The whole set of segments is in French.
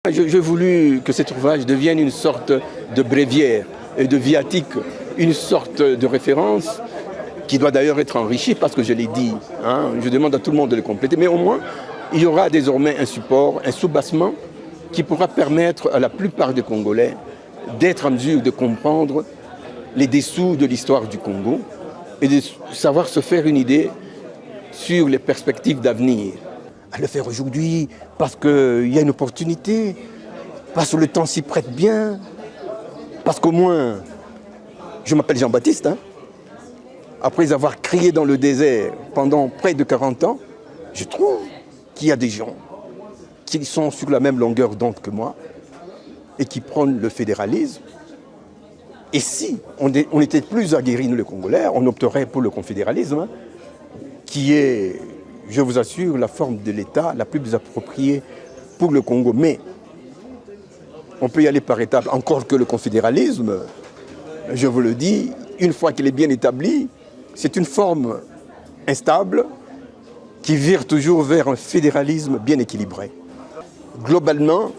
J'ai voulu que cet ouvrage devienne une sorte de bréviaire et de viatique, une sorte de référence qui doit d'ailleurs être enrichie parce que je l'ai dit, je demande à tout le monde de le compléter, mais au moins il y aura désormais un support, un soubassement qui pourra permettre à la plupart des Congolais d'être en mesure de comprendre les dessous de l'histoire du Congo et de savoir se faire une idée sur les perspectives d'avenir. À le faire aujourd'hui parce qu'il y a une opportunité, parce que le temps s'y prête bien, parce qu'au moins, je m'appelle Jean-Baptiste, après avoir crié dans le désert pendant près de 40 ans, je trouve qu'il y a des gens qui sont sur la même longueur d'onde que moi et qui prônent le fédéralisme. Et si on était plus aguerris, nous les Congolais, on opterait pour le confédéralisme, qui est, je vous assure, la forme de l'État la plus appropriée pour le Congo. Mais on peut y aller par étapes, encore que le confédéralisme, je vous le dis, une fois qu'il est bien établi, c'est une forme instable qui vire toujours vers un fédéralisme bien équilibré. Globalement,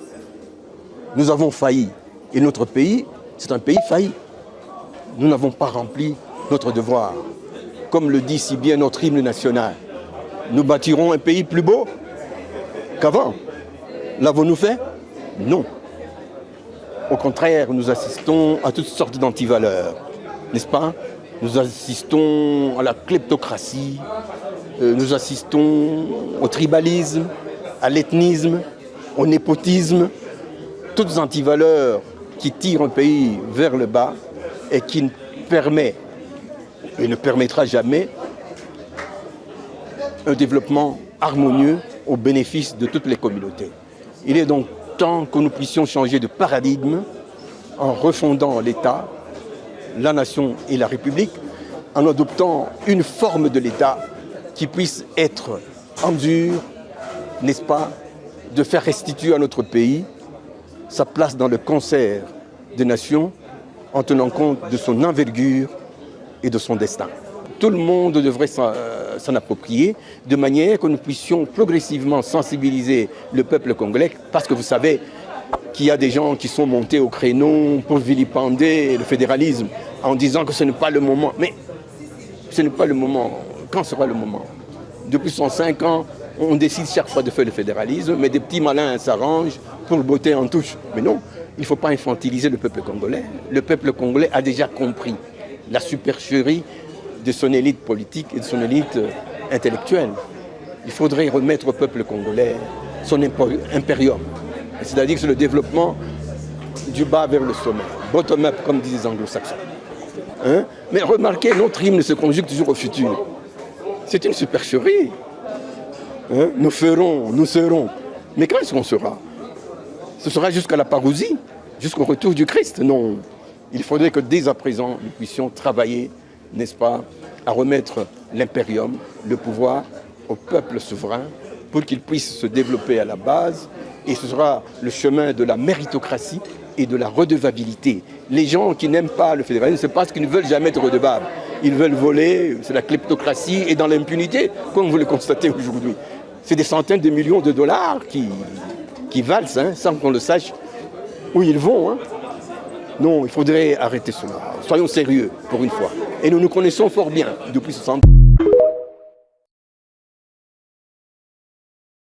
nous avons failli. Et notre pays, c'est un pays failli. Nous n'avons pas rempli notre devoir. Comme le dit si bien notre hymne national, nous bâtirons un pays plus beau qu'avant. L'avons-nous fait? Non. Au contraire, nous assistons à toutes sortes d'antivaleurs, n'est-ce pas? Nous assistons à la kleptocratie, nous assistons au tribalisme, à l'ethnisme, au népotisme, toutes antivaleurs qui tirent un pays vers le bas et qui ne permet et ne permettra jamais un développement harmonieux au bénéfice de toutes les communautés. Il est donc temps que nous puissions changer de paradigme en refondant l'État, la nation et la République, en adoptant une forme de l'État qui puisse être en mesure, n'est-ce pas, de faire restituer à notre pays sa place dans le concert des nations en tenant compte de son envergure et de son destin. Tout le monde devrait s'en approprier de manière que nous puissions progressivement sensibiliser le peuple congolais, parce que vous savez qu'il y a des gens qui sont montés au créneau pour vilipender le fédéralisme en disant que ce n'est pas le moment. Mais ce n'est pas le moment. Quand sera le moment? Depuis 105 ans, on décide chaque fois de faire le fédéralisme, mais des petits malins s'arrangent pour botter en touche. Mais non, il ne faut pas infantiliser le peuple congolais. Le peuple congolais a déjà compris la supercherie de son élite politique et de son élite intellectuelle. Il faudrait remettre au peuple congolais son impérium. C'est-à-dire que c'est le développement du bas vers le sommet. Bottom-up, comme disent les anglo-saxons. Mais remarquez, notre hymne se conjugue toujours au futur. C'est une supercherie. Nous ferons, nous serons. Mais quand est-ce qu'on sera? Ce sera jusqu'à la parousie, jusqu'au retour du Christ? Non. Il faudrait que dès à présent, nous puissions travailler, n'est-ce pas, à remettre l'impérium, le pouvoir au peuple souverain pour qu'il puisse se développer à la base. Et ce sera le chemin de la méritocratie et de la redevabilité. Les gens qui n'aiment pas le fédéralisme, c'est parce qu'ils ne veulent jamais être redevables. Ils veulent voler, c'est la kleptocratie et dans l'impunité, comme vous le constatez aujourd'hui. C'est des centaines de millions de dollars qui valsent, sans qu'on le sache où ils vont. Non, il faudrait arrêter cela. Soyons sérieux pour une fois. Et nous nous connaissons fort bien depuis 60 ans.